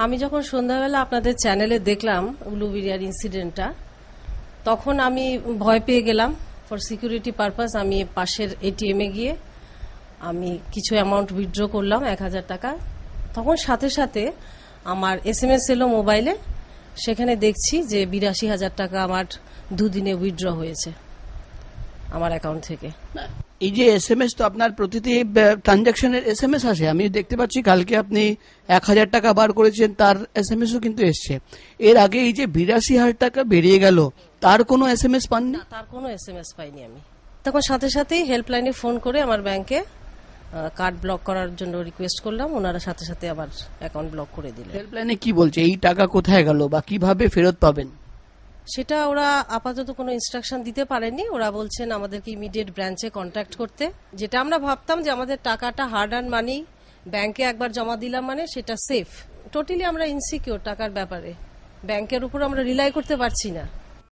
আমি যখন সন্ধ্যাবেলা আপনাদের চ্যানেলে দেখলাম উলুবেড়িয়ার ইনসিডেন্টটা, তখন আমি ভয় পেয়ে গেলাম। ফর সিকিউরিটি পারপাস আমি পাশের এটিএম এ গিয়ে আমি কিছু অ্যামাউন্ট উইথড্র করলাম, 1000 টাকা। তখন সাথে সাথে আমার SMS এলো মোবাইলে, সেখানে দেখছি যে 82,000 টাকা আমার দুদিনে উইথড্র হয়েছে আমার অ্যাকাউন্ট থেকে। এই যে SMS, তো আপনার প্রতিটি ট্রানজাকশনের SMS আসে। আমি দেখতে পাচ্ছি কালকে আপনি 1000 টাকা বার করেছেন, তার SMS ও কিন্তু এসছে। এর আগে এই যে 82,000 টাকা বেরিয়ে গেল, তার কোনো SMS পাননি? না, তার কোনো SMS পাইনি আমি। তখন সাথে সাথেই হেল্পলাইনে ফোন করে আমার ব্যাংকে কার্ড ব্লক করার জন্য রিকোয়েস্ট করলাম, ওনারা সাথে সাথে আবার অ্যাকাউন্ট ব্লক করে দিলেন। হেল্পলাইনে কি বলছে, এই টাকা কোথায় গেল বা কিভাবে ফেরত পাবেন? সেটা ওরা আপাতত কোনো ইনস্ট্রাকশন দিতে পারেনি। ওরা বলছেন আমাদেরকে ইমিডিয়েট ব্রাঞ্চে কন্ট্যাক্ট করতে। যেটা আমরা ভাবতাম যে আমাদের টাকাটা হার্ড আর্ন মানি ব্যাংকে একবার জমা দিলাম মানে সেটা সেফ। টোটালি আমরা ইনসিকিউর টাকার ব্যাপারে, ব্যাংকের উপর আমরা রিলাই করতে পারছি না।